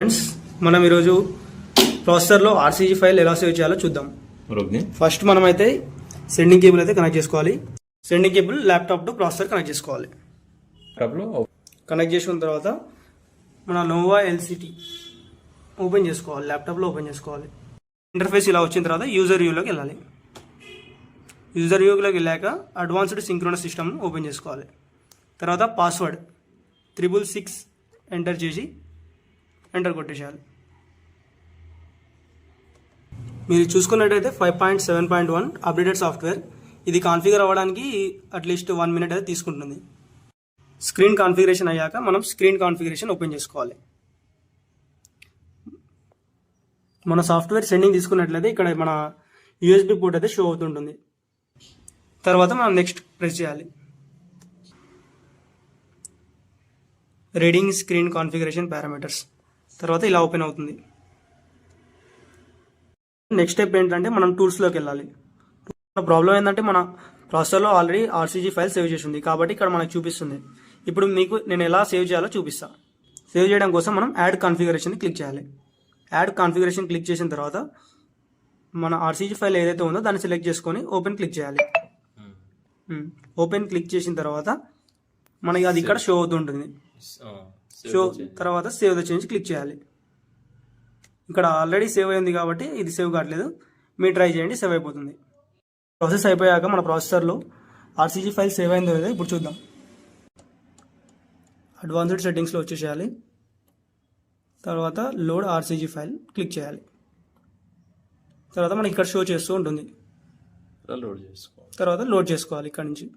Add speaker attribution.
Speaker 1: Friends, మనం ఈరోజు ప్రాసెసర్లో ఆర్సీజీ ఫైల్ ఎలా సేవ్ చేయాలో చూద్దాం. ఫస్ట్ మనమైతే సెండింగ్ కేబుల్ అయితే కనెక్ట్ చేసుకోవాలి. Sending cable laptop to processor connect చేసుకోవాలి. కనెక్ట్ చేసుకున్న తర్వాత మన నోవా ఎల్సిటీ ఓపెన్ చేసుకోవాలి. ల్యాప్టాప్లో ఓపెన్ చేసుకోవాలి. ఇంటర్ఫేస్ ఇలా వచ్చిన తర్వాత యూజర్ వ్యూలోకి వెళ్ళాలి. యూజర్ వ్యూలోకి వెళ్ళాక అడ్వాన్స్డ్ సింక్రోనస్ సిస్టమ్ ఓపెన్ చేసుకోవాలి. తర్వాత పాస్వర్డ్ 666 ఎంటర్ చేసి ఎంటర్ కొట్టేసేయాలి. మీరు చూసుకున్నట్టయితే 5.7.1 అప్డేటెడ్ సాఫ్ట్వేర్. ఇది కాన్ఫిగర్ అవ్వడానికి అట్లీస్ట్ 1 మినిట్ అయితే తీసుకుంటుంది. స్క్రీన్ కాన్ఫిగరేషన్ అయ్యాక మనం స్క్రీన్ కాన్ఫిగరేషన్ ఓపెన్ చేసుకోవాలి. మన సాఫ్ట్వేర్ సెండింగ్ తీసుకున్నట్లయితే ఇక్కడ మన యూఎస్బి పోర్ట్ అయితే షో అవుతుంటుంది. తర్వాత మనం నెక్స్ట్ ప్రెస్ చేయాలి. రీడింగ్ స్క్రీన్ కాన్ఫిగరేషన్ పారామీటర్స్ తర్వాత ఇలా ఓపెన్ అవుతుంది. నెక్స్ట్ స్టెప్ ఏంటంటే మనం టూల్స్లోకి వెళ్ళాలి. ప్రాబ్లం ఏంటంటే మన ప్రాసెసర్లో ఆల్రెడీ ఆర్సీజీ ఫైల్ సేవ్ చేసి ఉంది కాబట్టి ఇక్కడ మనకు చూపిస్తుంది. ఇప్పుడు మీకు నేను ఎలా సేవ్ చేయాలో చూపిస్తా. సేవ్ చేయడం కోసం మనం యాడ్ కాన్ఫిగరేషన్ క్లిక్ చేయాలి. యాడ్ కాన్ఫిగరేషన్ క్లిక్ చేసిన తర్వాత మన ఆర్సీజీ ఫైల్ ఏదైతే ఉందో దాన్ని సెలెక్ట్ చేసుకొని ఓపెన్ క్లిక్ చేయాలి. ఓపెన్ క్లిక్ చేసిన తర్వాత మనకి అది ఇక్కడ షో అవుతుంటుంది. షో తర్వాత సేవ్ ద చేంజ్ క్లిక్ చేయాలి. ఇక్కడ ఆల్రెడీ సేవ్ అయింది కాబట్టి ఇది సేవ్ కావట్లేదు. మీరు ట్రై చేయండి, సేవ్ అయిపోతుంది. ప్రాసెస్ అయిపోయాక మన ప్రాసెసర్లో ఆర్సీజీ ఫైల్ సేవ్ అయిందో లేదో ఇప్పుడు చూద్దాం. అడ్వాన్స్డ్ సెట్టింగ్స్లో వచ్చేసేయాలి. తర్వాత లోడ్ ఆర్సీజీ ఫైల్ క్లిక్ చేయాలి. తర్వాత మనకి ఇక్కడ షో చేస్తూ ఉంటుంది. తర్వాత లోడ్ చేసుకోవాలి ఇక్కడ నుంచి.